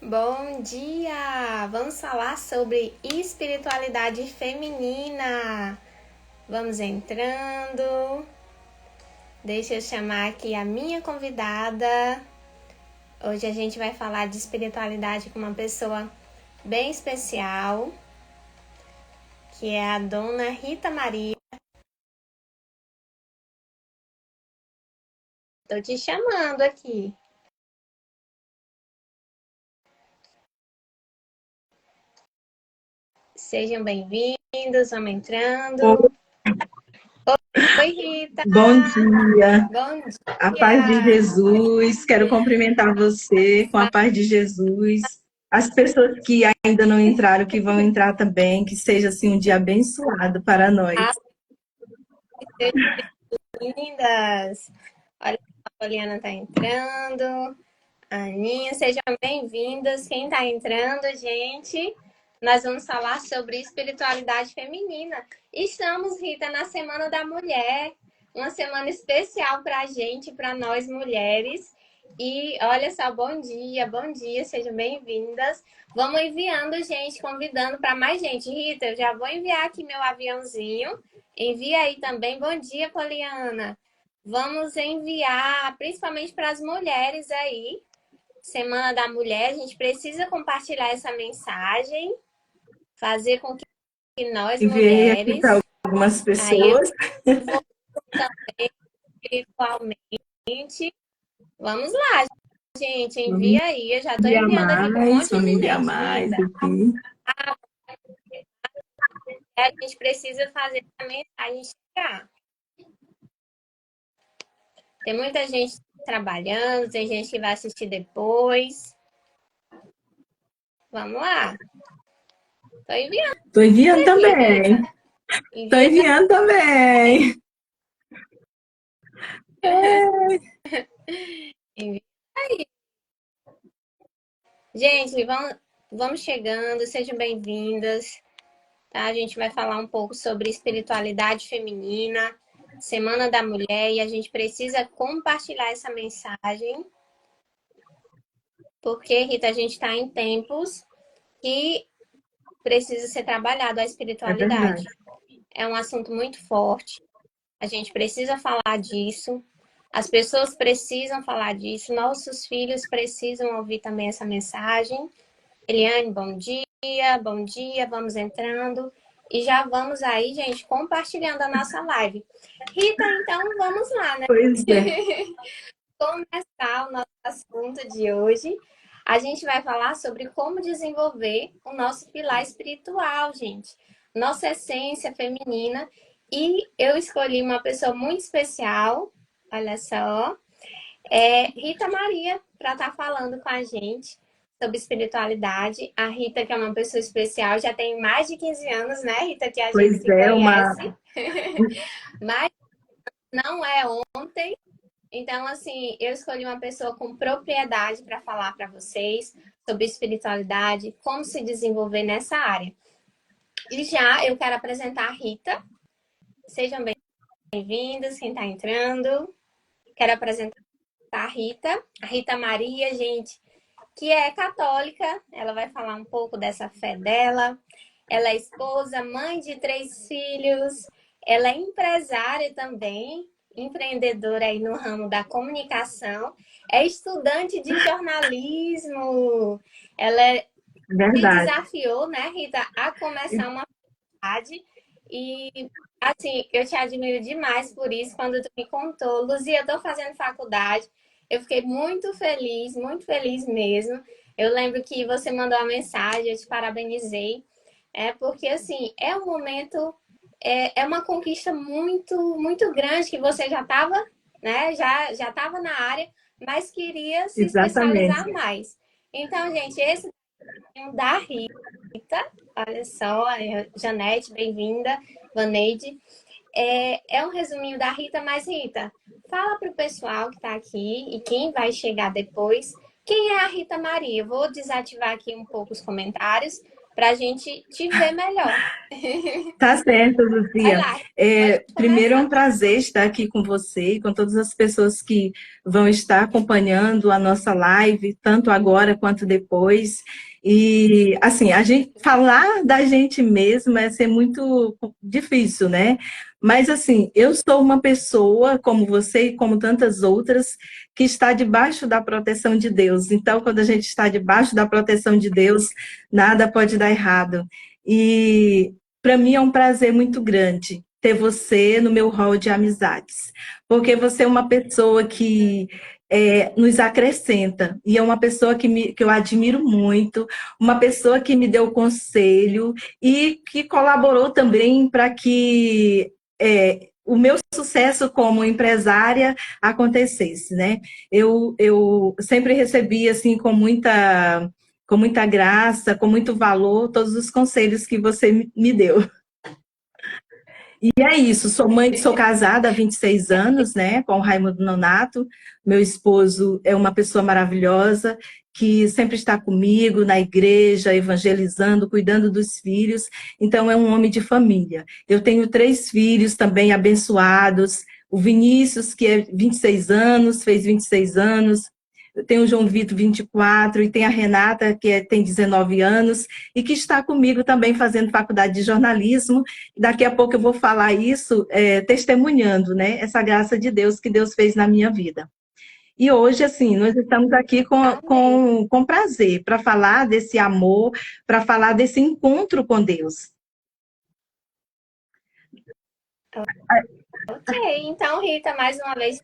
Bom dia! Vamos falar sobre espiritualidade feminina. Vamos entrando. Deixa eu chamar aqui a minha convidada. Hoje a gente vai falar de espiritualidade com uma pessoa bem especial, que é a dona Rita Maria. Tô te chamando aqui. Sejam bem-vindos, vamos entrando. Oi, Rita. Bom dia. Bom dia. A paz de Jesus. Quero cumprimentar você com a paz de Jesus. As pessoas que ainda não entraram, que vão entrar também, que seja assim um dia abençoado para nós. Lindas! Olha, a Poliana tá entrando. Aninha, sejam bem-vindas. Quem tá entrando, gente? Nós vamos falar sobre espiritualidade feminina. Estamos, Rita, na Semana da Mulher. Uma semana especial pra gente, pra nós mulheres. E olha só, bom dia, sejam bem-vindas. Vamos enviando, gente, convidando para mais gente. Rita, eu já vou enviar aqui meu aviãozinho. Envia aí também. Bom dia, Poliana. Vamos enviar, principalmente para as mulheres aí. Semana da Mulher, a gente precisa compartilhar essa mensagem, fazer com que nós Enviei aqui mulheres, para algumas aí pessoas. eu vou também espiritualmente. Vamos lá, gente, Vamos envia aí. Eu já estou enviar enviando aqui para um mais, monte vamos de enviar gente, mais Rita. aqui. A gente precisa fazer a mensagem chegar. Tem muita gente trabalhando, tem gente que vai assistir depois. Vamos lá. Estou enviando, Estou enviando também. Rita. Estou Envia enviando também. Envia aí. Gente, vamos chegando, sejam bem-vindas. Tá? A gente vai falar um pouco sobre espiritualidade feminina, Semana da Mulher, e a gente precisa compartilhar essa mensagem, porque, Rita, a gente está em tempos que precisa ser trabalhado a É verdade. espiritualidade. É um assunto muito forte, a gente precisa falar disso, as pessoas precisam falar disso, nossos filhos precisam ouvir também essa mensagem. Eliane, bom dia, vamos entrando. E já vamos aí, gente, compartilhando a nossa live. Rita, então vamos lá, né? Pois é. Começar o nosso assunto de hoje. A gente vai falar sobre como desenvolver o nosso pilar espiritual, gente. Nossa essência feminina. E eu escolhi uma pessoa muito especial, olha só, Rita Maria, para estar falando com a gente sobre espiritualidade. A Rita, que é uma pessoa especial, já tem mais de 15 anos, né, Rita, que a gente Pois se é, conhece. Mas não é ontem. Então, assim, eu escolhi uma pessoa com propriedade para falar para vocês sobre espiritualidade, como se desenvolver nessa área. E já eu quero apresentar a Rita. Sejam bem-vindos, quem está entrando. Quero apresentar a Rita Maria, gente, que é católica. Ela vai falar um pouco dessa fé dela. Ela é esposa, mãe de 3 filhos. Ela é empresária também, empreendedora aí no ramo da comunicação. É estudante de jornalismo. Ela se verdade. desafiou, né, Rita, a começar uma faculdade. E, assim, eu te admiro demais por isso. Quando tu me contou, Luzia, eu tô fazendo faculdade. Eu fiquei muito feliz mesmo. Eu lembro que você mandou uma mensagem, eu te parabenizei. Porque, assim, é um momento, é uma conquista muito grande que você já estava, né? Já estava na área, mas queria se especializar Exatamente. mais. Então, gente, esse é o da Rita. Olha só, Janete, bem-vinda. Vaneide. É um resuminho da Rita, mas Rita, fala para o pessoal que está aqui e quem vai chegar depois, quem é a Rita Maria? Eu vou desativar aqui um pouco os comentários para a gente te ver melhor. Tá certo, Vai Luzia. lá, pode Primeiro é um começar. prazer estar aqui com você e com todas as pessoas que vão estar acompanhando a nossa live, tanto agora quanto depois. E, assim, a gente falar da gente mesma é ser muito difícil, né? Mas, assim, eu sou uma pessoa, como você e como tantas outras, que está debaixo da proteção de Deus. Então, quando a gente está debaixo da proteção de Deus, nada pode dar errado. E para mim é um prazer muito grande ter você no meu hall de amizades, porque você é uma pessoa que nos acrescenta, e é uma pessoa que eu admiro muito, uma pessoa que me deu conselho e que colaborou também para que o meu sucesso como empresária acontecesse, né? Eu sempre recebi assim com muita graça, com muito valor, todos os conselhos que você me deu. E é isso, sou mãe, sou casada há 26 anos, né, com o Raimundo Nonato. Meu esposo é uma pessoa maravilhosa, que sempre está comigo na igreja, evangelizando, cuidando dos filhos. Então, é um homem de família. Eu tenho 3 filhos também abençoados. O Vinícius, que é 26 anos, fez 26 anos. Tem o João Vitor, 24, e tem a Renata, tem 19 anos, e que está comigo também fazendo faculdade de jornalismo. Daqui a pouco eu vou falar isso, testemunhando, né, essa graça de Deus que Deus fez na minha vida. E hoje, assim, nós estamos aqui Amém. com prazer para falar desse amor, para falar desse encontro com Deus. Ok, então, Rita, mais uma vez,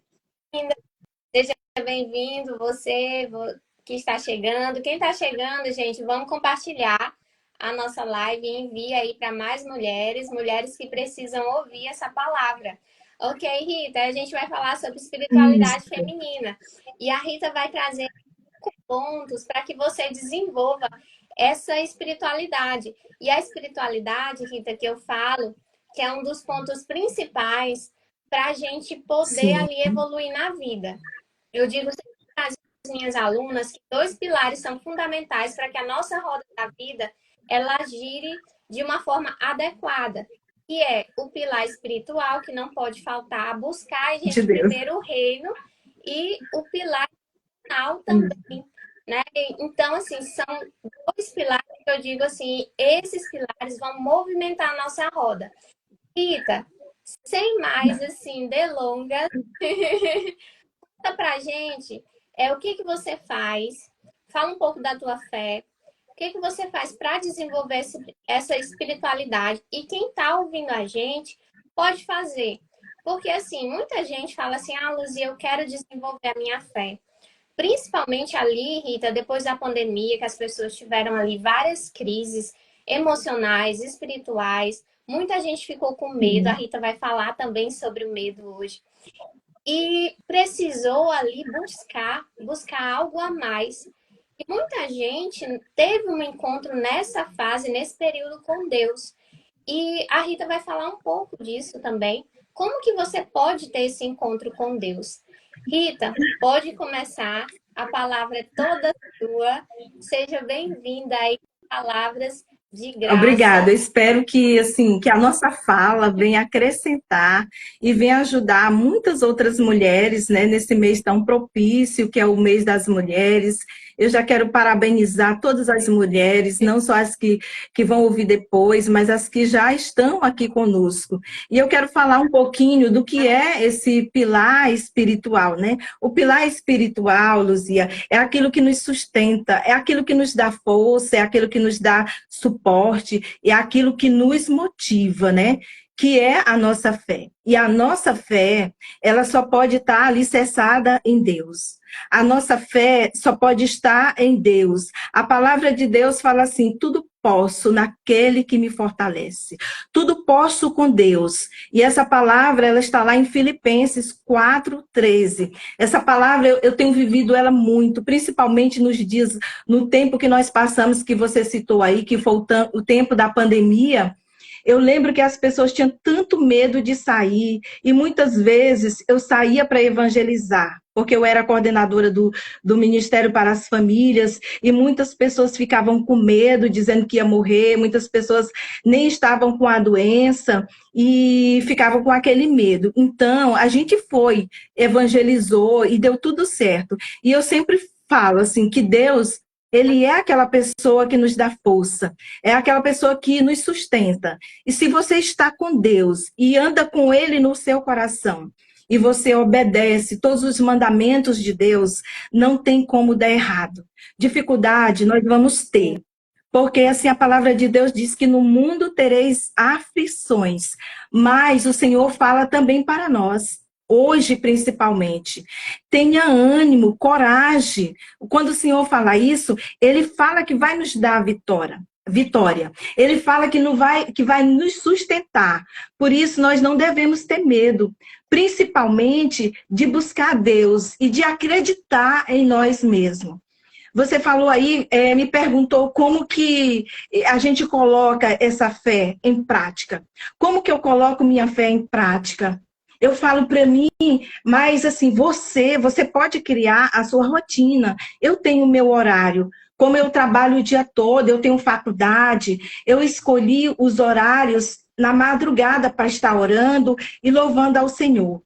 seja bem-vindo, que está chegando. Quem está chegando, gente, vamos compartilhar a nossa live e envia aí para mais mulheres, mulheres que precisam ouvir essa palavra. Ok, Rita, a gente vai falar sobre espiritualidade Isso, feminina. E a Rita vai trazer pontos para que você desenvolva essa espiritualidade. E a espiritualidade, Rita, que eu falo, que é um dos pontos principais para a gente poder sim, ali evoluir na vida. Eu digo sempre para as minhas alunas que 2 pilares são fundamentais para que a nossa roda da vida ela gire de uma forma adequada, que é o pilar espiritual, que não pode faltar, buscar, de gente, Deus. primeiro o reino, e o pilar final também, né? Então, assim, são 2 pilares que eu digo assim, esses pilares vão movimentar a nossa roda. Rita, sem mais, assim, delongas, conta pra gente o que que você faz, fala um pouco da tua fé, o que que você faz para desenvolver essa espiritualidade e quem está ouvindo a gente pode fazer. Porque, assim, muita gente fala assim, Luzia, eu quero desenvolver a minha fé. Principalmente ali, Rita, depois da pandemia, que as pessoas tiveram ali várias crises emocionais, espirituais, muita gente ficou com medo. A Sim, Rita vai falar também sobre o medo hoje. E precisou ali buscar algo a mais. E muita gente teve um encontro nessa fase, nesse período com Deus. E a Rita vai falar um pouco disso também. Como que você pode ter esse encontro com Deus? Rita, pode começar. A palavra é toda sua. Seja bem-vinda aí com palavras de obrigada. graça. Eu espero que assim que a nossa fala venha acrescentar e venha ajudar muitas outras mulheres, né, nesse mês tão propício que é o mês das mulheres. Eu já quero parabenizar todas as mulheres, não só as que vão ouvir depois, mas as que já estão aqui conosco. E eu quero falar um pouquinho do que é esse pilar espiritual, né? O pilar espiritual, Luzia, é aquilo que nos sustenta, é aquilo que nos dá força, é aquilo que nos dá suporte, é aquilo que nos motiva, né? Que é a nossa fé. E a nossa fé, ela só pode estar alicerçada em Deus. A nossa fé só pode estar em Deus. A palavra de Deus fala assim: tudo posso naquele que me fortalece. Tudo posso com Deus. E essa palavra, ela está lá em Filipenses 4:13. Essa palavra eu tenho vivido ela muito, principalmente nos dias, no tempo que nós passamos, que você citou aí, que foi o tempo da pandemia. Eu lembro que as pessoas tinham tanto medo de sair, e muitas vezes eu saía para evangelizar, porque eu era coordenadora do Ministério para as Famílias, e muitas pessoas ficavam com medo, dizendo que ia morrer, muitas pessoas nem estavam com a doença, e ficavam com aquele medo. Então, a gente foi, evangelizou, e deu tudo certo. E eu sempre falo assim, que Deus, ele é aquela pessoa que nos dá força, é aquela pessoa que nos sustenta. E se você está com Deus e anda com Ele no seu coração, e você obedece todos os mandamentos de Deus, não tem como dar errado. Dificuldade nós vamos ter. Porque assim a palavra de Deus diz que no mundo tereis aflições, mas o Senhor fala também para nós, hoje principalmente. Tenha ânimo, coragem. Quando o Senhor fala isso, ele fala que vai nos dar a vitória. Ele fala que vai nos sustentar. Por isso nós não devemos ter medo, principalmente de buscar Deus e de acreditar em nós mesmos. Você falou aí, me perguntou como que a gente coloca essa fé em prática. Como que eu coloco minha fé em prática? Eu falo para mim, mas assim, você pode criar a sua rotina. Eu tenho o meu horário. Como eu trabalho o dia todo, eu tenho faculdade, eu escolhi os horários na madrugada para estar orando e louvando ao Senhor.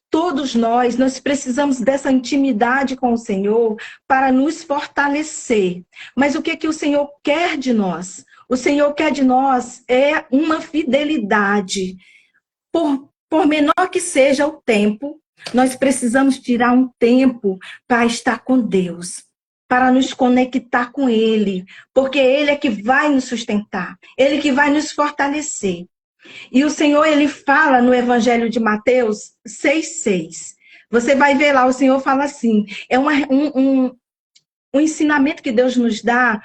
Todos nós precisamos dessa intimidade com o Senhor para nos fortalecer. Mas o que que o Senhor quer de nós? O Senhor quer de nós é uma fidelidade. Por menor que seja o tempo, nós precisamos tirar um tempo para estar com Deus, para nos conectar com Ele, porque Ele é que vai nos sustentar, Ele que vai nos fortalecer. E o Senhor, ele fala no Evangelho de Mateus 6,6. Você vai ver lá, o Senhor fala assim, é um ensinamento que Deus nos dá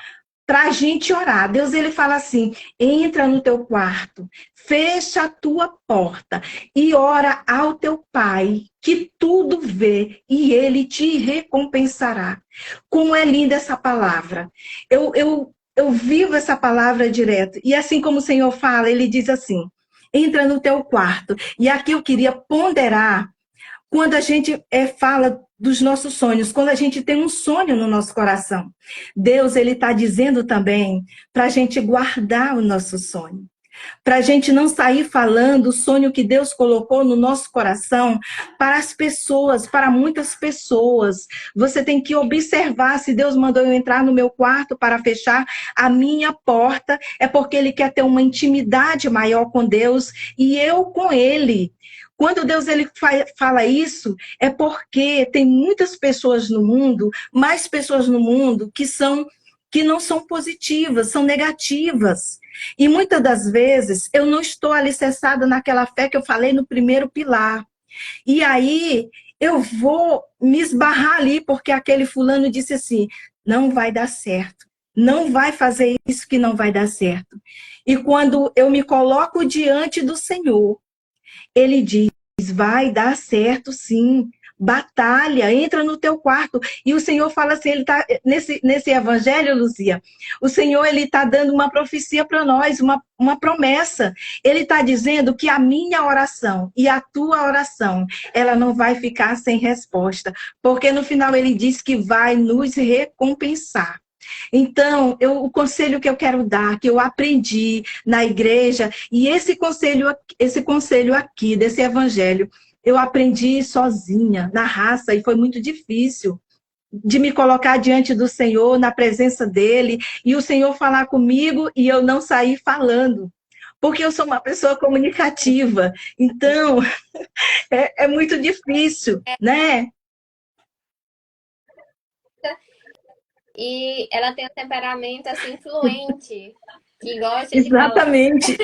para a gente orar. Deus, ele fala assim, entra no teu quarto, fecha a tua porta e ora ao teu Pai, que tudo vê, e ele te recompensará. Como é linda essa palavra. Eu vivo essa palavra direto. E assim como o Senhor fala, ele diz assim, entra no teu quarto. E aqui eu queria ponderar, quando a gente fala dos nossos sonhos, quando a gente tem um sonho no nosso coração. Deus, ele está dizendo também para a gente guardar o nosso sonho. Para a gente não sair falando o sonho que Deus colocou no nosso coração para as pessoas, para muitas pessoas. Você tem que observar se Deus mandou eu entrar no meu quarto para fechar a minha porta, é porque Ele quer ter uma intimidade maior com Deus e eu com Ele. Quando Deus ele fala isso, é porque tem muitas pessoas no mundo, mais pessoas no mundo, que não são positivas, são negativas. E muitas das vezes eu não estou alicerçada naquela fé que eu falei no primeiro pilar. E aí eu vou me esbarrar ali, porque aquele fulano disse assim, não vai dar certo. Não vai fazer isso que não vai dar certo. E quando eu me coloco diante do Senhor, ele diz, vai dar certo sim, batalha, entra no teu quarto. E o Senhor fala assim, ele tá nesse evangelho, Luzia, o Senhor ele está dando uma profecia para nós, uma promessa. Ele está dizendo que a minha oração e a tua oração, ela não vai ficar sem resposta, porque no final ele diz que vai nos recompensar. Então, o conselho que eu quero dar, que eu aprendi na igreja, e esse conselho aqui, desse evangelho, eu aprendi sozinha, na raça, e foi muito difícil de me colocar diante do Senhor, na presença dele, e o Senhor falar comigo e eu não sair falando. Porque eu sou uma pessoa comunicativa. Então, é muito difícil, né? E ela tem um temperamento assim fluente, que gosta de falar. Exatamente.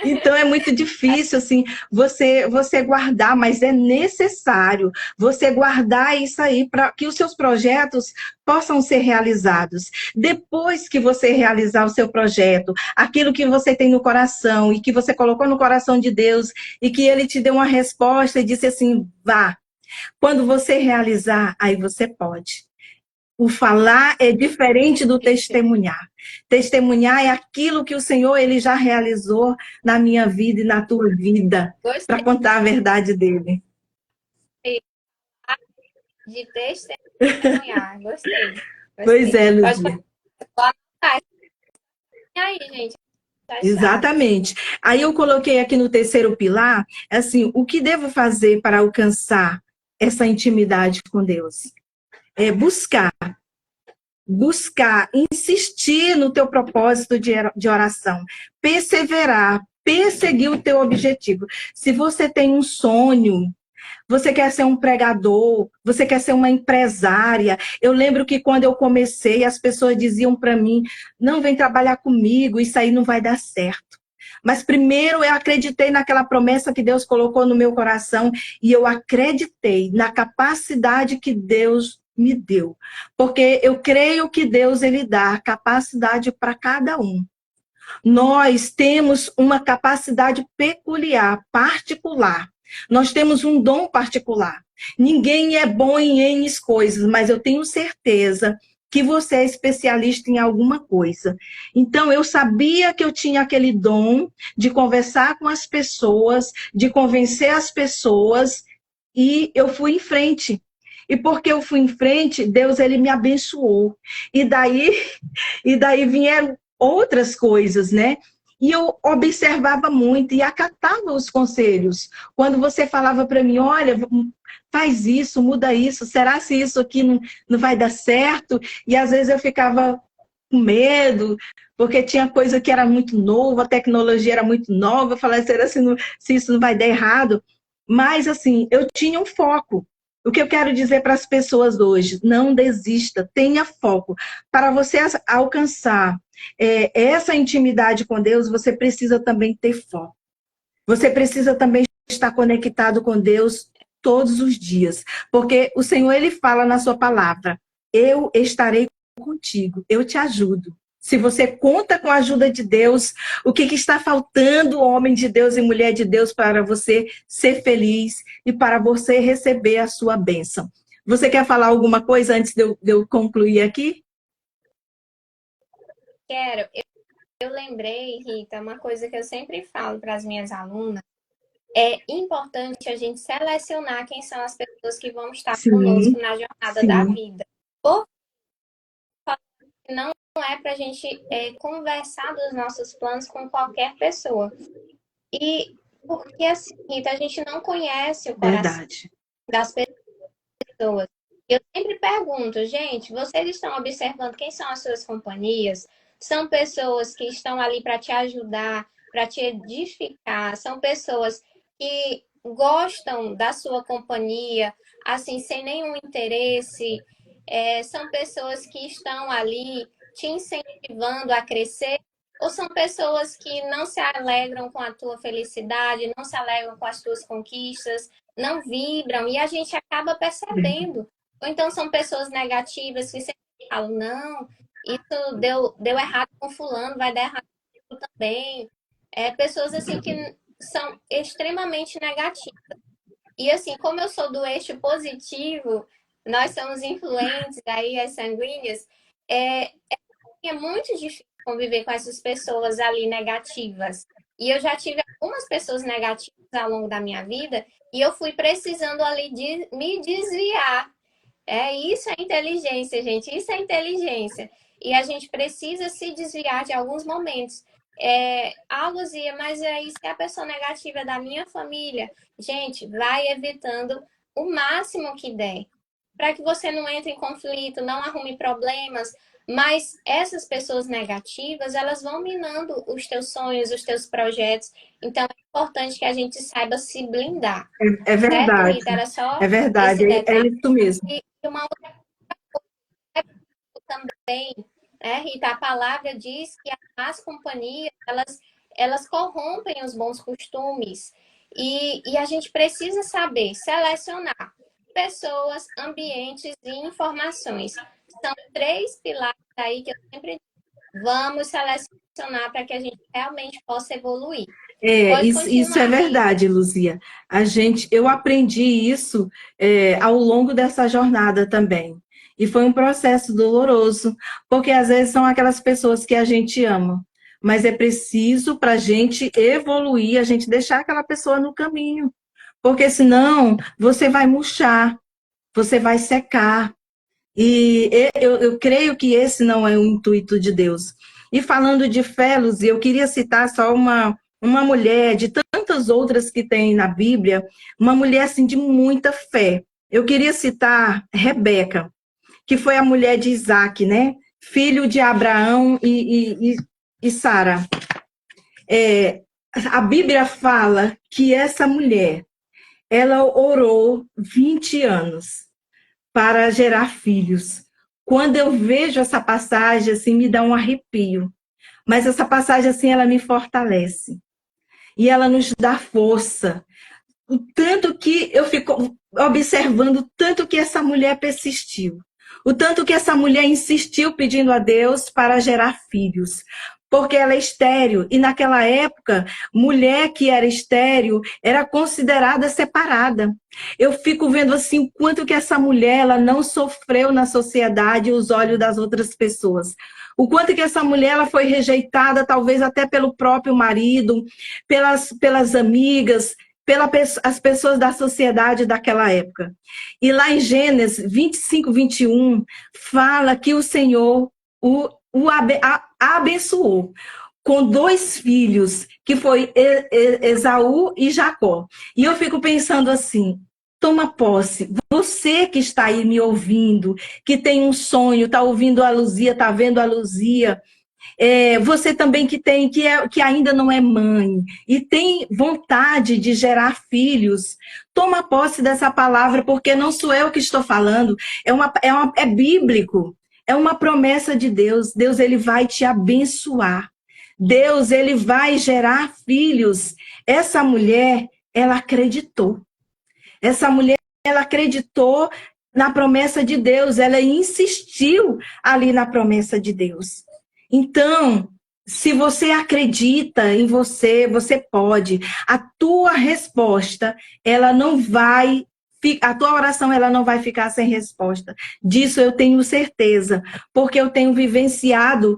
Então é muito difícil assim você guardar, mas é necessário você guardar isso aí para que os seus projetos possam ser realizados. Depois que você realizar o seu projeto, aquilo que você tem no coração e que você colocou no coração de Deus e que ele te deu uma resposta e disse assim, vá. Quando você realizar, aí você pode. O falar é diferente do testemunhar. Testemunhar é aquilo que o Senhor ele já realizou na minha vida e na tua vida, para Gostei contar a verdade dele. de testemunhar. Gostei. Pois Gostei. é, Pode Luzia. continuar. E aí, gente? Já está. Exatamente. Aí eu coloquei aqui no terceiro pilar, assim, o que devo fazer para alcançar essa intimidade com Deus? É buscar, insistir no teu propósito de oração, perseverar, perseguir o teu objetivo. Se você tem um sonho, você quer ser um pregador, você quer ser uma empresária. Eu lembro que quando eu comecei, as pessoas diziam para mim: não, vem trabalhar comigo, isso aí não vai dar certo. Mas primeiro eu acreditei naquela promessa que Deus colocou no meu coração e eu acreditei na capacidade que Deus me deu. Porque eu creio que Deus ele dá capacidade para cada um. Nós temos uma capacidade peculiar, particular. Nós temos um dom particular. Ninguém é bom em N coisas, mas eu tenho certeza que você é especialista em alguma coisa. Então, eu sabia que eu tinha aquele dom de conversar com as pessoas, de convencer as pessoas, e eu fui em frente. E porque eu fui em frente, Deus ele me abençoou. E daí, e daí vieram outras coisas, né? E eu observava muito e acatava os conselhos. Quando você falava para mim, olha, faz isso, muda isso, será se isso aqui não vai dar certo? E às vezes eu ficava com medo, porque tinha coisa que era muito nova, a tecnologia era muito nova, eu falava, será se isso não vai dar errado? Mas assim, eu tinha um foco. O que eu quero dizer para as pessoas hoje, não desista, tenha foco. Para você alcançar essa intimidade com Deus, você precisa também ter foco. Você precisa também estar conectado com Deus todos os dias, porque o Senhor ele fala na sua palavra: eu estarei contigo, eu te ajudo. Se você conta com a ajuda de Deus, o que está faltando, homem de Deus e mulher de Deus, para você ser feliz e para você receber a sua bênção? Você quer falar alguma coisa antes de eu concluir aqui? Quero. Eu lembrei, Rita, uma coisa que eu sempre falo para as minhas alunas. É importante a gente selecionar quem são as pessoas que vão estar Sim, conosco na jornada da sim, vida. Porque não é para a gente conversar dos nossos planos com qualquer pessoa. E porque, assim, Rita, a gente não conhece o coração verdade. das pessoas. Eu sempre pergunto, gente, vocês estão observando quem são as suas companhias? São pessoas que estão ali para te ajudar, para te edificar, são pessoas que gostam da sua companhia, assim, sem nenhum interesse, são pessoas que estão ali te incentivando a crescer, ou são pessoas que não se alegram com a tua felicidade, não se alegram com as tuas conquistas, não vibram, e a gente acaba percebendo. Ou então são pessoas negativas que sempre falam, não, isso deu errado com fulano, vai dar errado comigo também. Pessoas assim que são extremamente negativas. E assim, como eu sou do eixo positivo, nós somos influentes, aí as sanguíneas, é muito difícil conviver com essas pessoas ali negativas. E eu já tive algumas pessoas negativas ao longo da minha vida e eu fui precisando ali de me desviar. Isso é inteligência, gente. Isso é inteligência. E a gente precisa se desviar de alguns momentos. Luzia, mas aí se a pessoa negativa é da minha família, gente, vai evitando o máximo que der. Para que você não entre em conflito, não arrume problemas. Mas essas pessoas negativas, elas vão minando os teus sonhos, os teus projetos. Então, é importante que a gente saiba se blindar. É Certo, verdade, Rita? Era é só verdade, esse é detalhe. isso mesmo. E uma outra também, né, Rita? A palavra diz que as companhias, elas corrompem os bons costumes. E a gente precisa saber selecionar pessoas, ambientes e informações. São três pilares aí que eu sempre digo. Vamos selecionar para que a gente realmente possa evoluir. Pode Isso é continuar, Rita. verdade, Luzia. Eu aprendi isso ao longo dessa jornada também. E foi um processo doloroso, porque às vezes são aquelas pessoas que a gente ama, mas é preciso para a gente evoluir, a gente deixar aquela pessoa no caminho, porque senão você vai murchar, você vai secar. E eu creio que esse não é o intuito de Deus. E falando de fé, Luzia, eu queria citar só uma mulher, de tantas outras que tem na Bíblia, uma mulher assim de muita fé. Eu queria citar Rebeca, que foi a mulher de Isaac, né? Filho de Abraão e Sara. A Bíblia fala que essa mulher, ela orou 20 anos para gerar filhos. Quando eu vejo essa passagem, assim, me dá um arrepio. Mas essa passagem, assim, ela me fortalece. E ela nos dá força. O tanto que eu fico observando, o tanto que essa mulher persistiu. O tanto que essa mulher insistiu pedindo a Deus para gerar filhos. Porque ela é estéril. E naquela época, mulher que era estéril era considerada separada. Eu fico vendo assim o quanto que essa mulher ela não sofreu na sociedade os olhos das outras pessoas. O quanto que essa mulher ela foi rejeitada, talvez até pelo próprio marido, pelas amigas, pelas pessoas da sociedade daquela época. E lá em Gênesis 25, 21, fala que o Senhor a abençoou com 2 filhos, que foi Esaú e Jacó. E eu fico pensando assim, toma posse, você que está aí me ouvindo, que tem um sonho, está ouvindo a Luzia, está vendo a Luzia, você também que ainda não é mãe e tem vontade de gerar filhos, toma posse dessa palavra, porque não sou eu que estou falando, é bíblico, é uma promessa de Deus. Deus ele vai te abençoar. Deus ele vai gerar filhos. Essa mulher, ela acreditou. Essa mulher, ela acreditou na promessa de Deus, ela insistiu ali na promessa de Deus. Então, se você acredita em você, você pode. A tua resposta, ela não vai, a tua oração, ela não vai ficar sem resposta. Disso eu tenho certeza, porque eu tenho vivenciado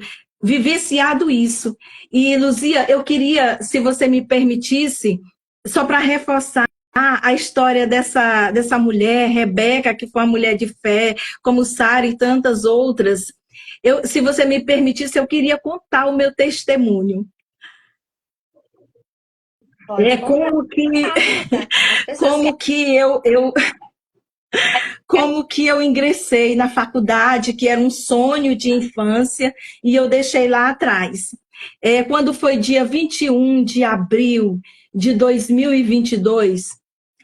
isso. E, Luzia, eu queria, se você me permitisse, só para reforçar a história dessa mulher, Rebeca, que foi uma mulher de fé, como Sara e tantas outras. Se você me permitisse, eu queria contar o meu testemunho. Pode contar. Como que, As pessoas como que como que eu ingressei na faculdade, que era um sonho de infância, e eu deixei lá atrás. Quando foi dia 21 de abril de 2022,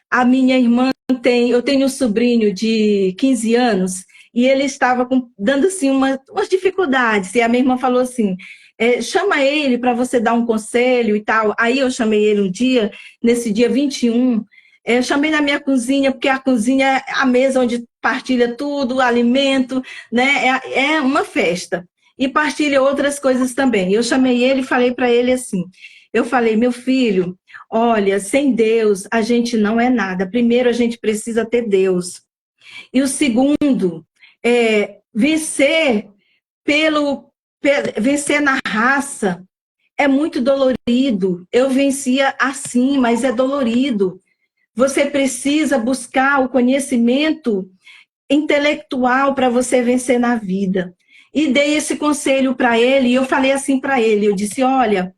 a minha irmã eu tenho um sobrinho de 15 anos, e ele estava dando assim umas dificuldades, e a minha irmã falou assim, chama ele para você dar um conselho e tal. Aí eu chamei ele um dia, nesse dia 21, eu chamei na minha cozinha, porque a cozinha é a mesa onde partilha tudo, alimento, né? É uma festa. E partilha outras coisas também. Eu chamei ele e falei para ele assim, eu falei, meu filho, olha, sem Deus a gente não é nada. Primeiro a gente precisa ter Deus. E o segundo, vencer vencer na raça é muito dolorido. Eu vencia assim, mas é dolorido. Você precisa buscar o conhecimento intelectual para você vencer na vida. E dei esse conselho para ele, e eu falei assim para ele, eu disse, olha,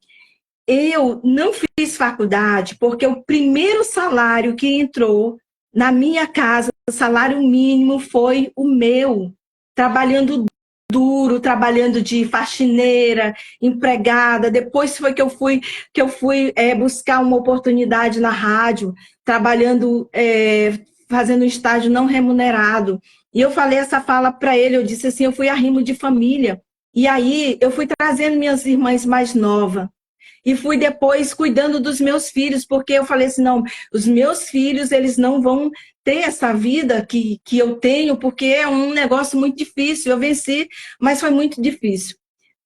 eu não fiz faculdade porque o primeiro salário que entrou na minha casa, o salário mínimo, foi o meu, trabalhando duro, trabalhando de faxineira, empregada. Depois foi que eu fui buscar uma oportunidade na rádio, trabalhando, fazendo um estágio não remunerado. E eu falei essa fala para ele, eu disse assim, eu fui arrimo de família. E aí eu fui trazendo minhas irmãs mais novas. E fui depois cuidando dos meus filhos, porque eu falei assim, não, os meus filhos, eles não vão ter essa vida que eu tenho, porque é um negócio muito difícil. Eu venci, mas foi muito difícil.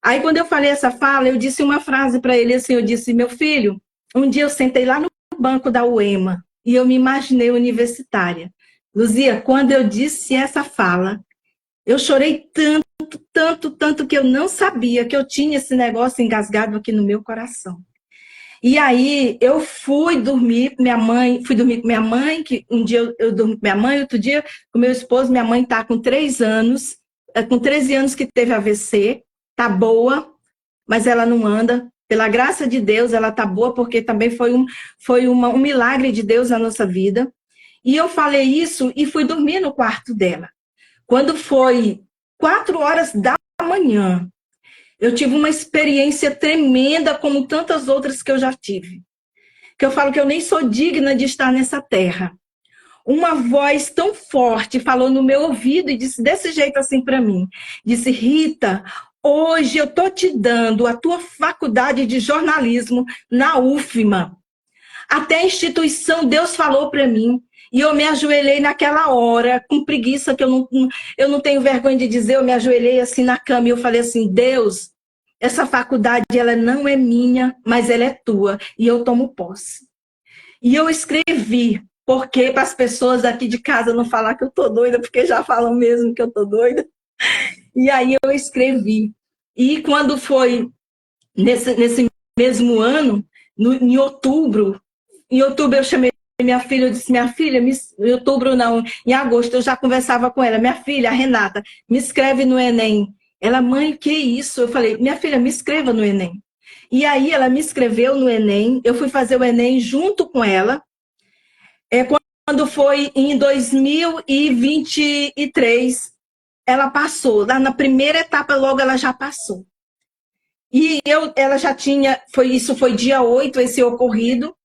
Aí, quando eu falei essa fala, eu disse uma frase para ele assim, eu disse, meu filho, um dia eu sentei lá no banco da UEMA e eu me imaginei universitária. Luzia, quando eu disse essa fala, Eu chorei tanto, tanto, tanto que eu não sabia que eu tinha esse negócio engasgado aqui no meu coração. E aí eu fui dormir com minha mãe, que um dia eu dormi com minha mãe, outro dia com meu esposo. Minha mãe está com 3 anos, com 13 anos que teve AVC, tá boa, mas ela não anda. Pela graça de Deus, ela tá boa, porque também foi um milagre de Deus na nossa vida. E eu falei isso e fui dormir no quarto dela. Quando foi 4 horas da manhã, eu tive uma experiência tremenda, como tantas outras que eu já tive. Que eu falo que eu nem sou digna de estar nessa terra. Uma voz tão forte falou no meu ouvido e disse desse jeito assim para mim. Disse: Rita, hoje eu tô te dando a tua faculdade de jornalismo na UFMA. Até a instituição Deus falou para mim. E eu me ajoelhei naquela hora, com preguiça, que eu não tenho vergonha de dizer, eu me ajoelhei assim na cama e eu falei assim: Deus, essa faculdade ela não é minha, mas ela é tua, e eu tomo posse. E eu escrevi, porque para as pessoas aqui de casa não falar que eu tô doida, porque já falam mesmo que eu tô doida. E aí eu escrevi. E quando foi nesse mesmo ano, em outubro, eu chamei minha filha, eu disse: minha filha, em outubro não, em agosto eu já conversava com ela: minha filha, a Renata, me escreve no Enem. Ela: mãe, que isso? Eu falei: minha filha, me escreva no Enem. E aí ela me escreveu no Enem, eu fui fazer o Enem junto com ela. Quando foi em 2023, ela passou. Lá na primeira etapa, logo ela já passou. E ela já tinha, isso foi dia 8, esse ocorrido.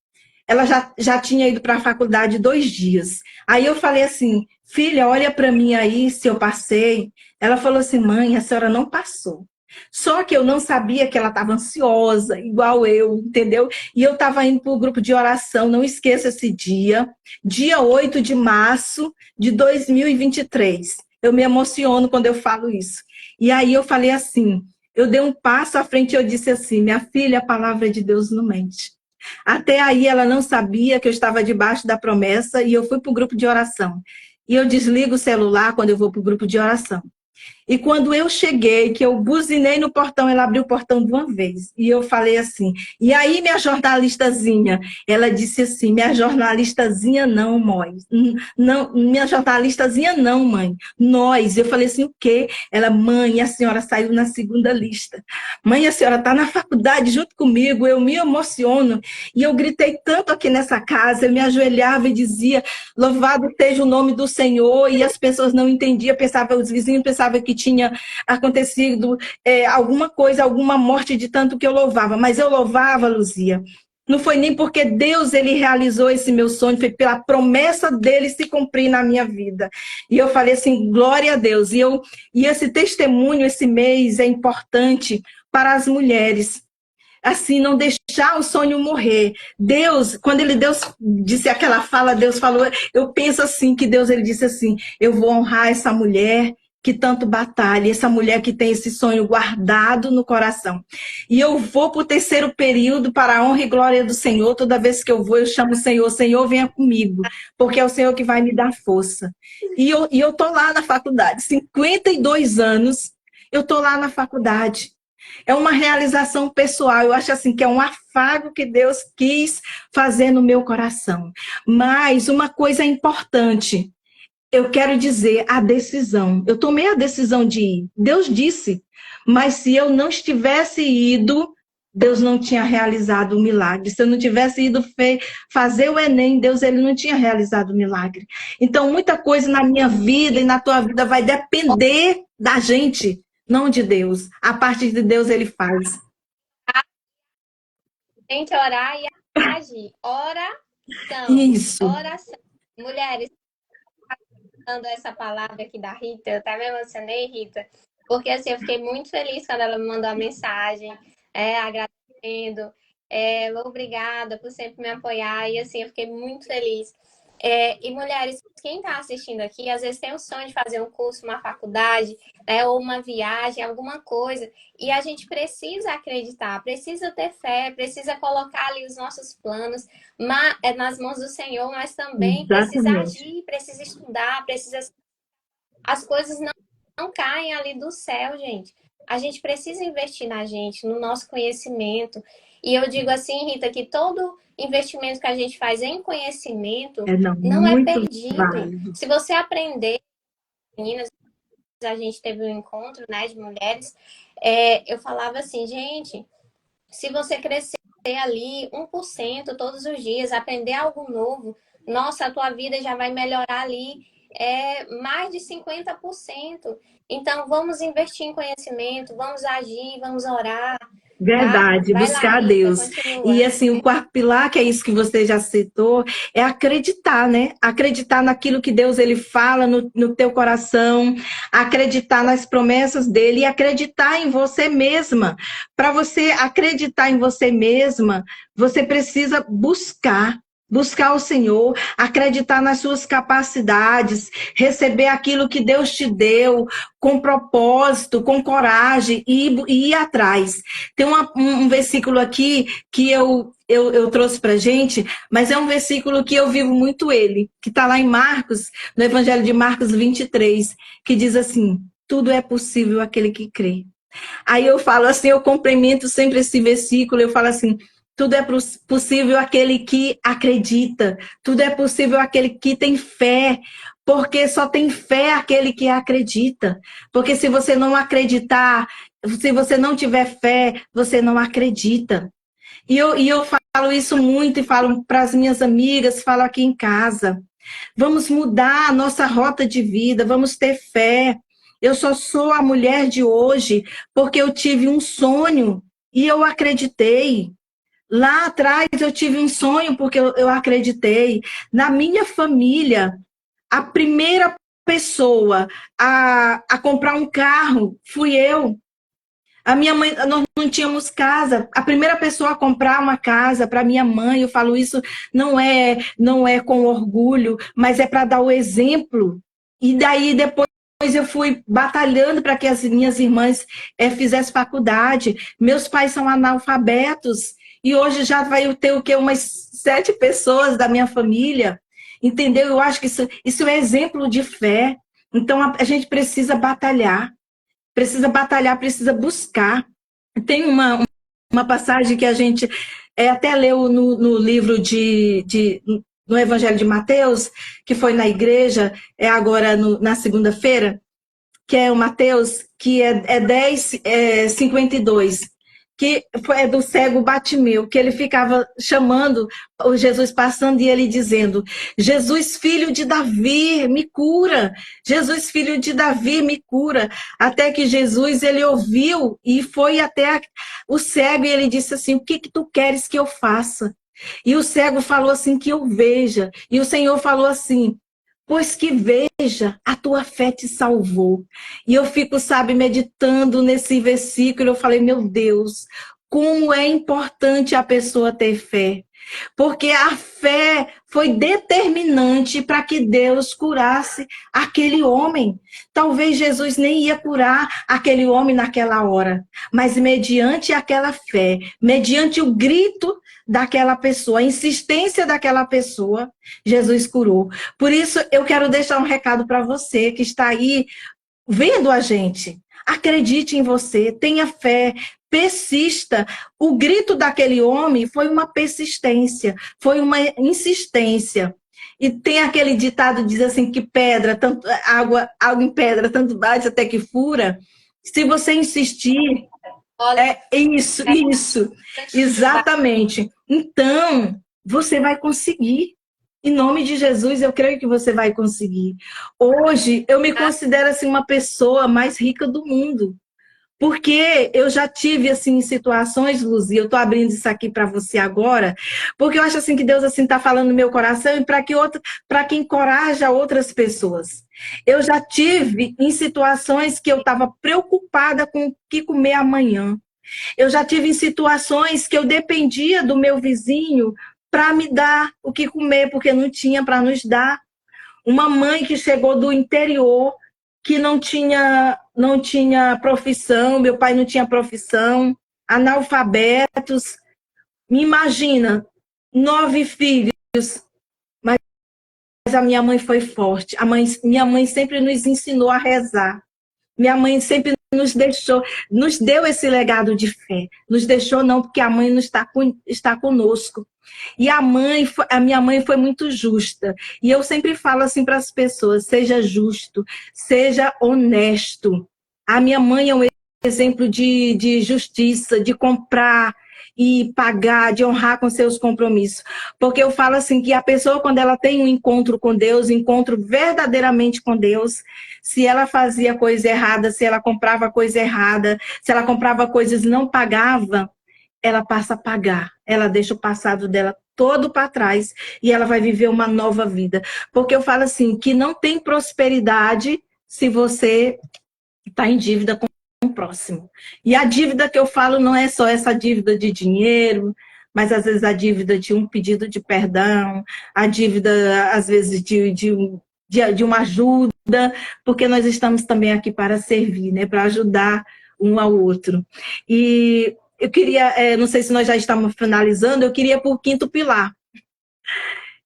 Ela já tinha ido para a faculdade 2 dias. Aí eu falei assim: filha, olha para mim aí se eu passei. Ela falou assim: mãe, a senhora não passou. Só que eu não sabia que ela estava ansiosa, igual eu, entendeu? E eu estava indo para o grupo de oração, não esqueça esse dia 8 de março de 2023. Eu me emociono quando eu falo isso. E aí eu falei assim, eu dei um passo à frente e eu disse assim: minha filha, a palavra de Deus não mente. Até aí ela não sabia que eu estava debaixo da promessa e eu fui para o grupo de oração. E eu desligo o celular quando eu vou para o grupo de oração. E quando eu cheguei, que eu buzinei no portão, ela abriu o portão de uma vez. E eu falei assim: e aí, minha jornalistazinha? Ela disse assim: minha jornalistazinha não, mãe. Não, minha jornalistazinha não, mãe. Nós. Eu falei assim: o quê? Ela: mãe, a senhora saiu na segunda lista. Mãe, a senhora está na faculdade junto comigo. Eu me emociono. E eu gritei tanto aqui nessa casa, eu me ajoelhava e dizia: louvado seja o nome do Senhor. E as pessoas não entendiam, os vizinhos pensavam que tinha acontecido alguma coisa, alguma morte de tanto que eu louvava. Mas eu louvava, Luzia. Não foi nem porque Deus ele realizou esse meu sonho, foi pela promessa dele se cumprir na minha vida. E eu falei assim: glória a Deus. E esse testemunho, esse mês, é importante para as mulheres. Assim, não deixar o sonho morrer. Deus, quando Deus disse aquela fala, Deus falou, eu penso assim, que Deus ele disse assim: eu vou honrar essa mulher que tanto batalha, essa mulher que tem esse sonho guardado no coração. E eu vou para o terceiro período para a honra e glória do Senhor. Toda vez que eu vou, eu chamo o Senhor: Senhor, venha comigo, porque é o Senhor que vai me dar força. E eu tô lá na faculdade, 52 anos, eu tô lá na faculdade. É uma realização pessoal. Eu acho assim que é um afago que Deus quis fazer no meu coração. Mas uma coisa importante, eu quero dizer, a decisão. Eu tomei a decisão de ir. Deus disse, mas se eu não estivesse ido, Deus não tinha realizado o milagre. Se eu não tivesse ido fazer o Enem, Deus ele não tinha realizado o milagre. Então, muita coisa na minha vida e na tua vida vai depender da gente, não de Deus. A parte de Deus ele faz. Tem que orar e agir. Oração. Isso. Oração. Mulheres, dando essa palavra aqui da Rita, eu até me emocionei, Rita, porque assim, eu fiquei muito feliz quando ela me mandou a mensagem, agradecendo, obrigada por sempre me apoiar, e assim, eu fiquei muito feliz. E mulheres, quem está assistindo aqui, às vezes tem o sonho de fazer um curso, uma faculdade, ou uma viagem, alguma coisa, e a gente precisa acreditar, precisa ter fé, precisa colocar ali os nossos planos nas mãos do Senhor, mas também precisa Exatamente. agir, precisa estudar, precisa. As coisas não não caem ali do céu, gente. A gente precisa investir na gente, no nosso conhecimento. E eu digo assim, Rita, que todo investimento que a gente faz em conhecimento É não, não é muito perdido. válido. Se você aprender, meninas, a gente teve um encontro, né, de mulheres, eu falava assim, gente, se você crescer ali 1% todos os dias, aprender algo novo, nossa, a tua vida já vai melhorar ali mais de 50%. Então, vamos investir em conhecimento, vamos agir, vamos orar, tá? Verdade, Vai lá, buscar a Rita, Deus. E continua. assim, o quarto pilar, que é isso que você já citou, é acreditar, né? Acreditar naquilo que Deus ele fala no teu coração, acreditar nas promessas dele e acreditar em você mesma. Para você acreditar em você mesma, você precisa buscar o Senhor, acreditar nas suas capacidades, receber aquilo que Deus te deu com propósito, com coragem e ir atrás. Tem um versículo aqui que eu trouxe para gente, mas é um versículo que eu vivo muito ele, que está lá em Marcos, no Evangelho de Marcos 23, que diz assim: tudo é possível aquele que crê. Aí eu falo assim, eu complemento sempre esse versículo, eu falo assim: tudo é possível aquele que acredita, tudo é possível aquele que tem fé, porque só tem fé aquele que acredita. Porque se você não acreditar, se você não tiver fé, você não acredita. E eu falo isso muito e falo para as minhas amigas, falo aqui em casa. Vamos mudar a nossa rota de vida, vamos ter fé. Eu só sou a mulher de hoje porque eu tive um sonho e eu acreditei. Lá atrás eu tive um sonho porque eu acreditei. Na minha família, a primeira pessoa a comprar um carro fui eu. A minha mãe, nós não tínhamos casa. A primeira pessoa a comprar uma casa para minha mãe, eu falo isso não é com orgulho, mas é para dar o exemplo. E daí depois eu fui batalhando para que as minhas irmãs fizessem faculdade. Meus pais são analfabetos e hoje já vai ter o quê? Umas 7 pessoas da minha família. Entendeu? Eu acho que isso é exemplo de fé. Então a gente precisa batalhar, precisa buscar. Tem uma passagem que a gente até leu no livro no Evangelho de Mateus, que foi na igreja, agora na segunda-feira, que é o Mateus, que é 10:52, que é do cego Batimeu, que ele ficava chamando o Jesus passando e ele dizendo: Jesus, filho de Davi, me cura. Jesus, filho de Davi, me cura. Até que Jesus, ele ouviu e foi até o cego e ele disse assim: o que tu queres que eu faça? E o cego falou assim: que eu veja. E o Senhor falou assim: pois que veja, a tua fé te salvou. E eu fico, sabe, meditando nesse versículo. Eu falei, meu Deus, como é importante a pessoa ter fé. Porque a fé foi determinante para que Deus curasse aquele homem. Talvez Jesus nem ia curar aquele homem naquela hora, mas mediante aquela fé, mediante o grito daquela pessoa, a insistência daquela pessoa, Jesus curou. Por isso, eu quero deixar um recado para você que está aí vendo a gente. Acredite em você, tenha fé, persista. O grito daquele homem foi uma persistência, foi uma insistência. E tem aquele ditado que diz assim que pedra, tanto água em pedra, tanto bate até que fura. Se você insistir, Olha, isso, exatamente. Então, você vai conseguir. Em nome de Jesus, eu creio que você vai conseguir. Hoje, eu me considero assim uma pessoa mais rica do mundo. Porque eu já tive assim situações, Luzia, eu estou abrindo isso aqui para você agora, porque eu acho assim que Deus assim está falando no meu coração e para que encoraja outras pessoas. Eu já tive em situações que eu estava preocupada com o que comer amanhã. Eu já tive em situações que eu dependia do meu vizinho para me dar o que comer, porque não tinha para nos dar. Uma mãe que chegou do interior, que não tinha profissão, meu pai não tinha profissão, analfabetos. Me imagina, 9 filhos, mas a minha mãe foi forte. Minha mãe sempre nos ensinou a rezar. Minha mãe sempre nos deixou, nos deu esse legado de fé. Nos deixou não, porque a mãe não está conosco. E a minha mãe foi muito justa. E eu sempre falo assim para as pessoas: seja justo, seja honesto. A minha mãe é um exemplo de justiça, de comprar e pagar, de honrar com seus compromissos. Porque eu falo assim que a pessoa, quando ela tem um encontro com Deus, encontro verdadeiramente com Deus, se ela fazia coisa errada, se ela comprava coisa errada, se ela comprava coisas e não pagava, ela passa a pagar. Ela deixa o passado dela todo para trás e ela vai viver uma nova vida. Porque eu falo assim, que não tem prosperidade se você está em dívida com o próximo. E a dívida que eu falo não é só essa dívida de dinheiro, mas às vezes a dívida de um pedido de perdão, a dívida, às vezes, de uma ajuda, porque nós estamos também aqui para servir, né? Para ajudar um ao outro. E eu queria, não sei se nós já estamos finalizando, eu queria por quinto pilar,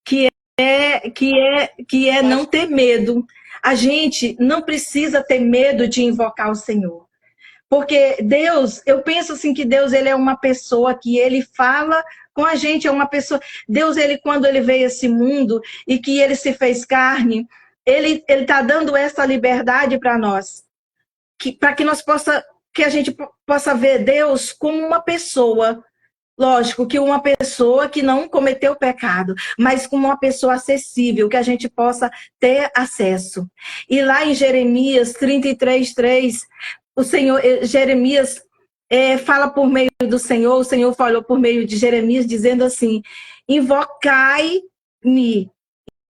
que é não ter medo. A gente não precisa ter medo de invocar o Senhor. Porque Deus, eu penso assim que Deus, ele é uma pessoa que ele fala com a gente, é uma pessoa. Deus, ele quando ele veio a esse mundo e que ele se fez carne, ele está dando essa liberdade para nós, para que que a gente possa ver Deus como uma pessoa. Lógico que uma pessoa que não cometeu pecado, mas como uma pessoa acessível, que a gente possa ter acesso. E lá em Jeremias 33:3, o Senhor, Jeremias fala por meio do Senhor, o Senhor falou por meio de Jeremias, dizendo assim: invocai-me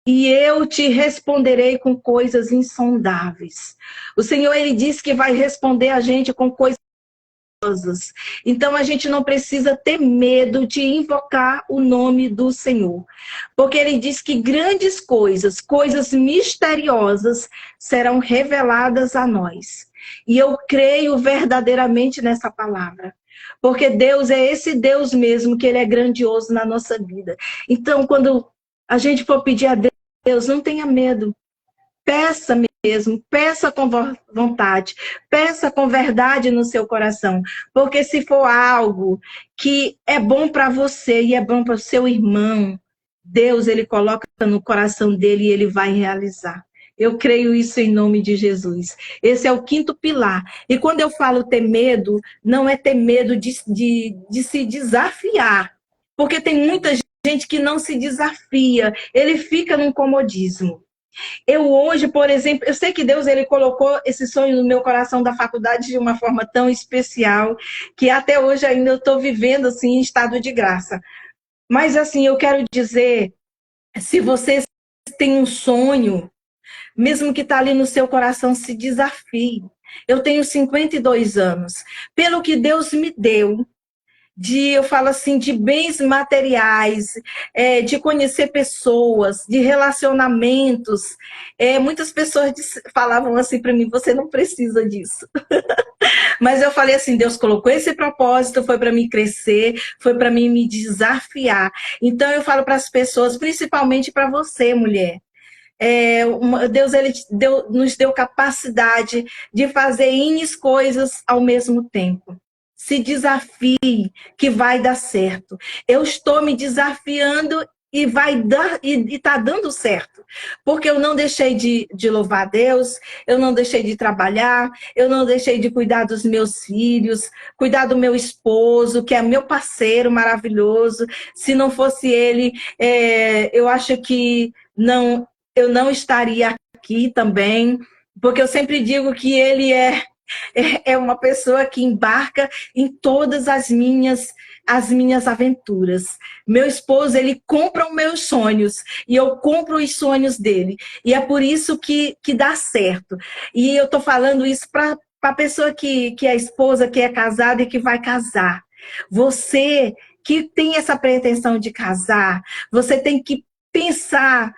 e eu te responderei com coisas insondáveis. O Senhor, ele disse que vai responder a gente com coisas. Então a gente não precisa ter medo de invocar o nome do Senhor, porque ele diz que grandes coisas, coisas misteriosas serão reveladas a nós. E eu creio verdadeiramente nessa palavra, porque Deus é esse Deus mesmo, que ele é grandioso na nossa vida. Então quando a gente for pedir a Deus, não tenha medo. Peça mesmo, peça com vontade, peça com verdade no seu coração, porque se for algo que é bom para você e é bom para o seu irmão, Deus, ele coloca no coração dele e ele vai realizar. Eu creio isso em nome de Jesus. Esse é o quinto pilar. E quando eu falo ter medo, não é ter medo de se desafiar, porque tem muita gente que não se desafia, ele fica num comodismo. Eu hoje, por exemplo, eu sei que Deus, ele colocou esse sonho no meu coração da faculdade de uma forma tão especial, que até hoje ainda eu estou vivendo assim em estado de graça. Mas assim, eu quero dizer, se você tem um sonho, mesmo que está ali no seu coração, se desafie. Eu tenho 52 anos. Pelo que Deus me deu, eu falo assim, de bens materiais, de conhecer pessoas, de relacionamentos. Muitas pessoas falavam assim para mim: você não precisa disso. Mas eu falei assim: Deus colocou esse propósito, foi para mim crescer, foi para mim me desafiar. Então eu falo para as pessoas, principalmente para você, mulher. Deus, ele nos deu capacidade de fazer N coisas ao mesmo tempo. Se desafie, que vai dar certo. Eu estou me desafiando e vai dar, e está dando certo. Porque eu não deixei de louvar a Deus, eu não deixei de trabalhar, eu não deixei de cuidar dos meus filhos, cuidar do meu esposo, que é meu parceiro maravilhoso. Se não fosse ele, eu acho que eu não estaria aqui também, porque eu sempre digo que ele é uma pessoa que embarca em todas as minhas aventuras. Meu esposo, ele compra os meus sonhos e eu compro os sonhos dele. E é por isso que dá certo. E eu estou falando isso para a pessoa que é esposa, que é casada e que vai casar. Você que tem essa pretensão de casar, você tem que pensar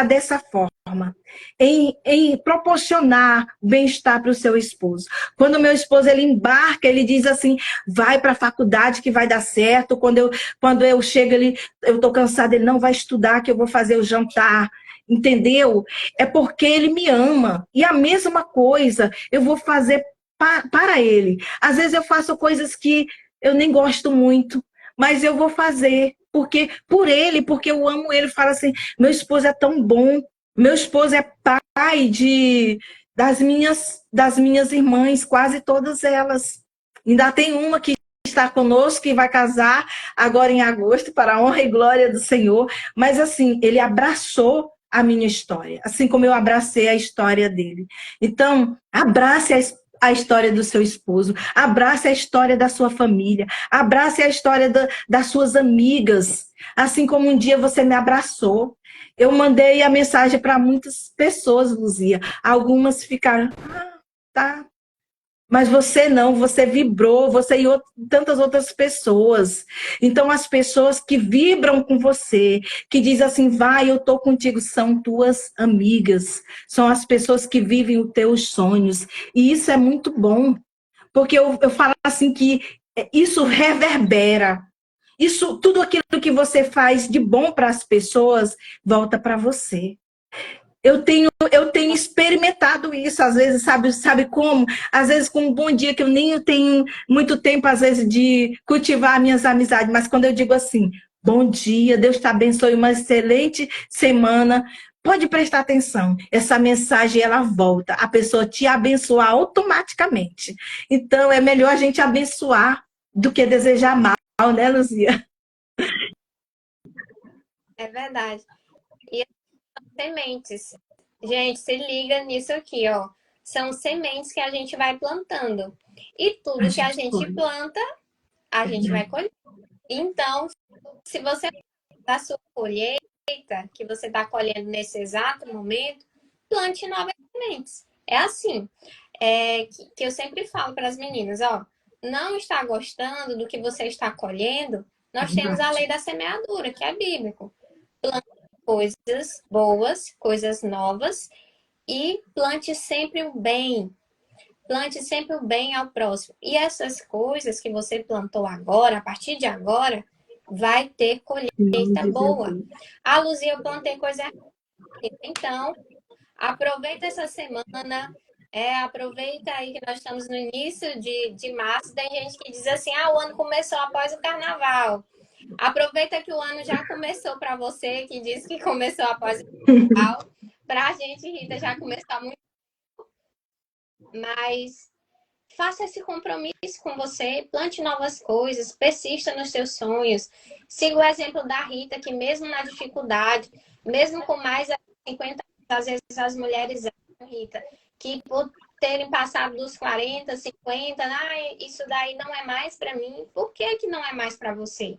dessa forma, em proporcionar bem-estar para o seu esposo. Quando o meu esposo, ele embarca, ele diz assim: vai para a faculdade que vai dar certo. Quando eu chego, eu estou cansada, ele não vai estudar, que eu vou fazer o jantar. entendeu? É porque ele me ama. E a mesma coisa eu vou fazer para ele. Às vezes eu faço coisas que eu nem gosto muito, mas eu vou fazer porque por ele, porque eu amo ele. Fala assim: meu esposo é tão bom, meu esposo é pai das minhas irmãs, quase todas elas. Ainda tem uma que está conosco, que vai casar agora em agosto, para a honra e glória do Senhor. Mas assim, ele abraçou a minha história, assim como eu abracei a história dele. Então, abrace a história do seu esposo, abrace a história da sua família, abrace a história das suas amigas, assim como um dia você me abraçou. Eu mandei a mensagem para muitas pessoas, Luzia. Algumas ficaram, tá. Mas você não, você vibrou, você e tantas outras pessoas. Então, as pessoas que vibram com você, que dizem assim, vai, eu tô contigo, são tuas amigas. São as pessoas que vivem os teus sonhos. E isso é muito bom. Porque eu falo assim que isso reverbera. Isso, tudo aquilo que você faz de bom para as pessoas, volta para você. Eu tenho experimentado isso, às vezes, sabe como? Às vezes com um bom dia, que eu nem tenho muito tempo, às vezes, de cultivar minhas amizades, mas quando eu digo assim, bom dia, Deus te abençoe, uma excelente semana, pode prestar atenção, essa mensagem, ela volta, a pessoa te abençoar automaticamente. Então, é melhor a gente abençoar do que desejar mal, né, Luzia? É verdade. E as sementes. Gente, se liga nisso aqui, ó. São sementes que a gente vai plantando. E A tudo que a gente gente pode. planta, a gente vai colher. Então, se você da sua colheita, que você está colhendo nesse exato momento, plante novas sementes. É assim, que eu sempre falo para as meninas, ó, não está gostando do que você está colhendo, nós temos a lei da semeadura, que é bíblico. Plante coisas boas, coisas novas, e plante sempre o bem. Plante sempre o bem ao próximo. E essas coisas que você plantou agora, a partir de agora, vai ter Em nome colheita de boa. Jesus. Ah, Luzia, eu plantei coisa errada. Então, aproveita essa semana, aproveita aí que nós estamos no início de março. Tem gente que diz assim: ah, o ano começou após o carnaval. Aproveita que o ano já começou para você, que disse que começou após o carnaval. Para a gente, Rita, já começou muito, mas faça esse compromisso com você, plante novas coisas, persista nos seus sonhos. Siga o exemplo da Rita, que mesmo na dificuldade, mesmo com mais de 50 anos, às vezes as mulheres, Rita, que por terem passado dos 40, 50, isso daí não é mais para mim. Por que que não é mais para você?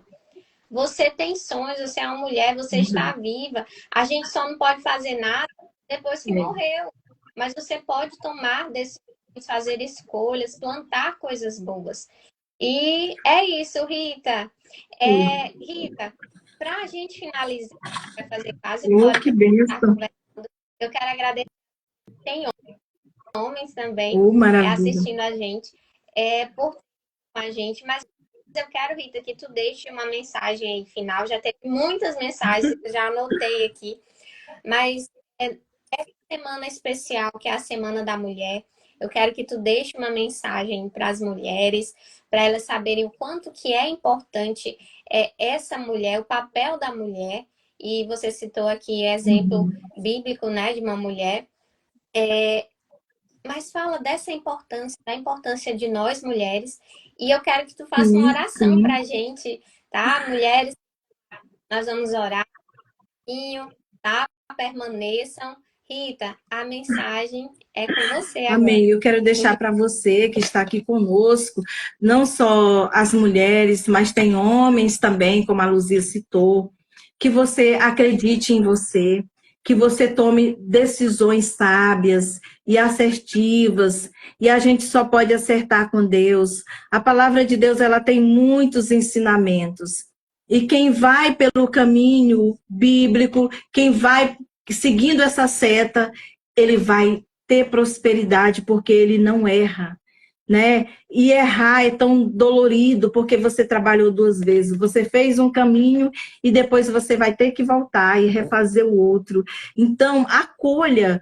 Você tem sonhos, você é uma mulher, você está viva. A gente só não pode fazer nada depois que morreu. Mas você pode tomar decisões, fazer escolhas, plantar coisas boas. E é isso, Rita. Rita, para a gente finalizar, vai fazer quase uma Oh, hora que que a gente está bênção. conversando. Eu quero agradecer. Tem homens também Oh, maravilha. assistindo a gente, por a gente, mas eu quero, Rita, que tu deixe uma mensagem aí final. Já teve muitas mensagens, já anotei aqui, mas essa semana especial, que é a Semana da Mulher, eu quero que tu deixe uma mensagem para as mulheres, para elas saberem o quanto que é importante essa mulher, o papel da mulher, e você citou aqui exemplo bíblico, né, de uma mulher, mas fala dessa importância, da importância de nós mulheres, e eu quero que tu faça uma Sim, oração sim. para a gente, tá? Mulheres, nós vamos orar, tá? Permaneçam. Rita, a mensagem é com você agora. Amém. Eu quero deixar para você que está aqui conosco, não só as mulheres, mas tem homens também, como a Luzia citou, que você acredite em você, que você tome decisões sábias e assertivas, e a gente só pode acertar com Deus. A palavra de Deus, ela tem muitos ensinamentos. E quem vai pelo caminho bíblico, quem vai seguindo essa seta, ele vai ter prosperidade, porque ele não erra. né? E errar é tão dolorido porque você trabalhou duas vezes. Você fez um caminho e depois você vai ter que voltar e refazer o outro. Então, acolha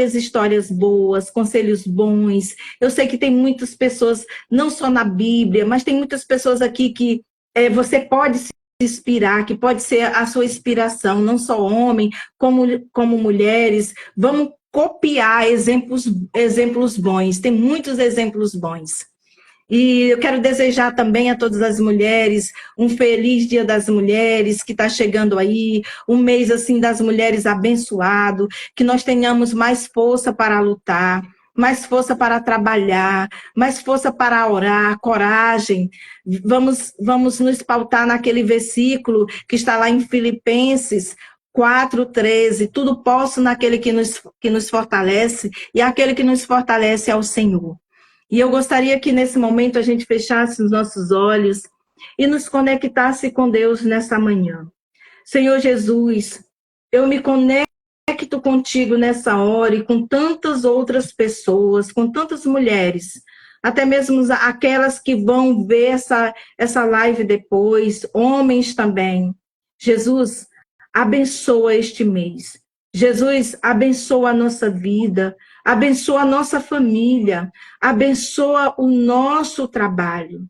as histórias boas, conselhos bons. Eu sei que tem muitas pessoas, não só na Bíblia, mas tem muitas pessoas aqui que você pode se inspirar, que pode ser a sua inspiração, não só homem, como mulheres. Vamos copiar exemplos bons, tem muitos exemplos bons. E eu quero desejar também a todas as mulheres um feliz Dia das Mulheres que está chegando aí, um mês assim das mulheres abençoado, que nós tenhamos mais força para lutar, mais força para trabalhar, mais força para orar, coragem. Vamos nos pautar naquele versículo que está lá em Filipenses 4:13, tudo posso naquele que nos fortalece, e aquele que nos fortalece é o Senhor. E eu gostaria que nesse momento a gente fechasse os nossos olhos e nos conectasse com Deus nessa manhã. Senhor Jesus, eu me conecto contigo nessa hora e com tantas outras pessoas, com tantas mulheres, até mesmo aquelas que vão ver essa live depois, homens também. Jesus, abençoa este mês. Jesus, abençoa a nossa vida, abençoa a nossa família, abençoa o nosso trabalho.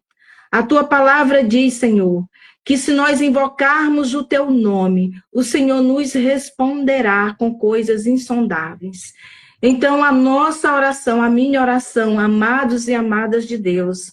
A tua palavra diz, Senhor, que se nós invocarmos o teu nome, o Senhor nos responderá com coisas insondáveis. Então, a nossa oração, a minha oração, amados e amadas de Deus,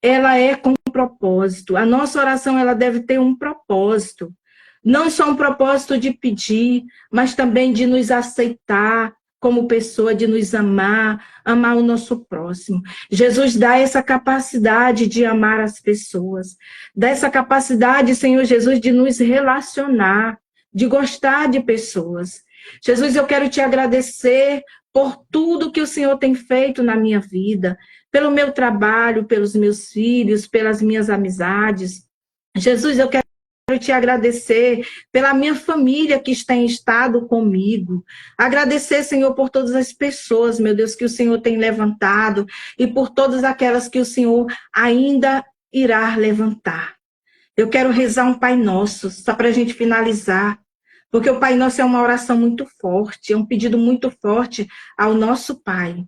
ela é com propósito. A nossa oração, ela deve ter um propósito. Não só um propósito de pedir, mas também de nos aceitar como pessoa, de nos amar, amar o nosso próximo. Jesus dá essa capacidade de amar as pessoas, dá essa capacidade, Senhor Jesus, de nos relacionar, de gostar de pessoas. Jesus, eu quero te agradecer por tudo que o Senhor tem feito na minha vida, pelo meu trabalho, pelos meus filhos, pelas minhas amizades. Jesus, eu quero te agradecer pela minha família que tem estado comigo. Agradecer, Senhor, por todas as pessoas, meu Deus, que o Senhor tem levantado e por todas aquelas que o Senhor ainda irá levantar. Eu quero rezar um Pai Nosso, só para a gente finalizar, porque o Pai Nosso é uma oração muito forte, é um pedido muito forte ao nosso Pai.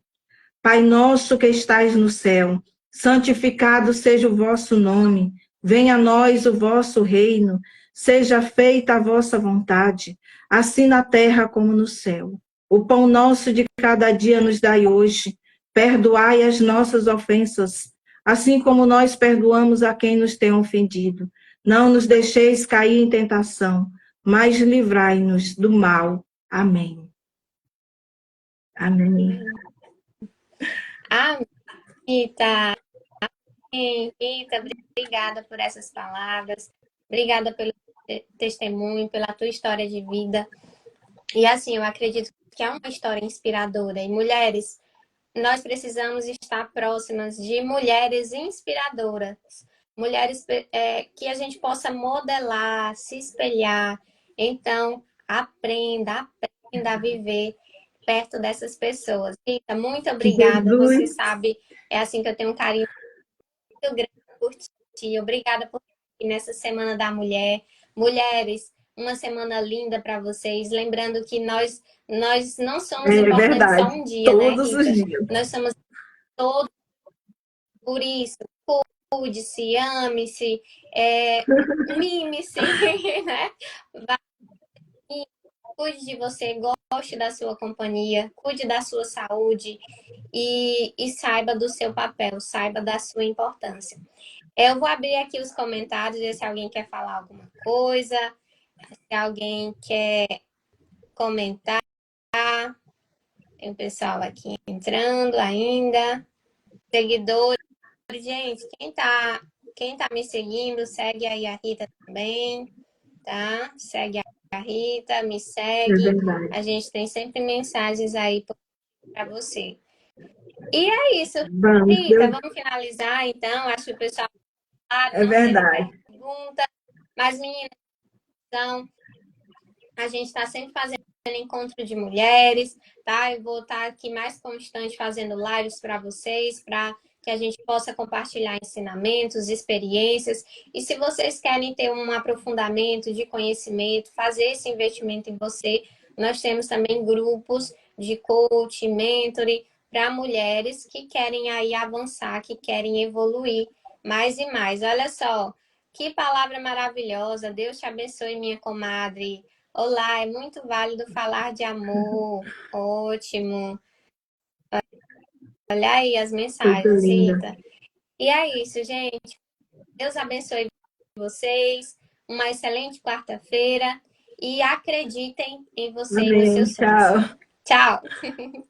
Pai nosso que estais no céu, santificado seja o vosso nome. Venha a nós o vosso reino. Seja feita a vossa vontade, assim na terra como no céu. O pão nosso de cada dia nos dai hoje. Perdoai as nossas ofensas, assim como nós perdoamos a quem nos tem ofendido. Não nos deixeis cair em tentação, mas livrai-nos do mal. Amém. Amém. Amém, Rita. Rita, obrigada por essas palavras. Obrigada pelo testemunho, pela tua história de vida. E assim, eu acredito que é uma história inspiradora. E mulheres, nós precisamos estar próximas de mulheres inspiradoras. Mulheres que a gente possa modelar, se espelhar. Então, aprenda a viver perto dessas pessoas. Rita, muito obrigada. Você Jesus. sabe, é assim que eu tenho um carinho muito grande por ti. Obrigada por estar aqui nessa Semana da Mulher. Mulheres, uma semana linda para vocês. Lembrando que nós não somos É importantes só verdade. um dia, né, Todos os Rita? dias. Nós somos todos por isso. Cuide-se, ame-se, mime-se, né? Cuide de você, goste da sua companhia, cuide da sua saúde e saiba do seu papel, saiba da sua importância. Eu vou abrir aqui os comentários, ver se alguém quer falar alguma coisa, se alguém quer comentar. Tem o pessoal aqui entrando ainda. Seguidores, gente, quem tá me seguindo, segue aí a Rita também, tá? Segue a Rita, me É segue. verdade. A gente tem sempre mensagens aí para você. E é isso, Vamos, Rita, Deus. vamos finalizar então. Acho que o pessoal É não teve verdade. pergunta, mas meninas, então, a gente está sempre fazendo encontro de mulheres, tá? Eu vou estar aqui mais constante fazendo lives para vocês, para que a gente possa compartilhar ensinamentos, experiências. E se vocês querem ter um aprofundamento de conhecimento, fazer esse investimento em você, nós temos também grupos de coach, mentoring para mulheres que querem aí avançar, que querem evoluir mais e mais. Olha só, que palavra maravilhosa. Deus te abençoe, minha comadre. Olá, é muito válido falar de amor. Ótimo. Olha aí as Coisa mensagens, linda. Rita. E é isso, gente. Deus abençoe vocês. Uma excelente quarta-feira. E acreditem em você e nos Amém. seus sonhos. Tchau. Tchau.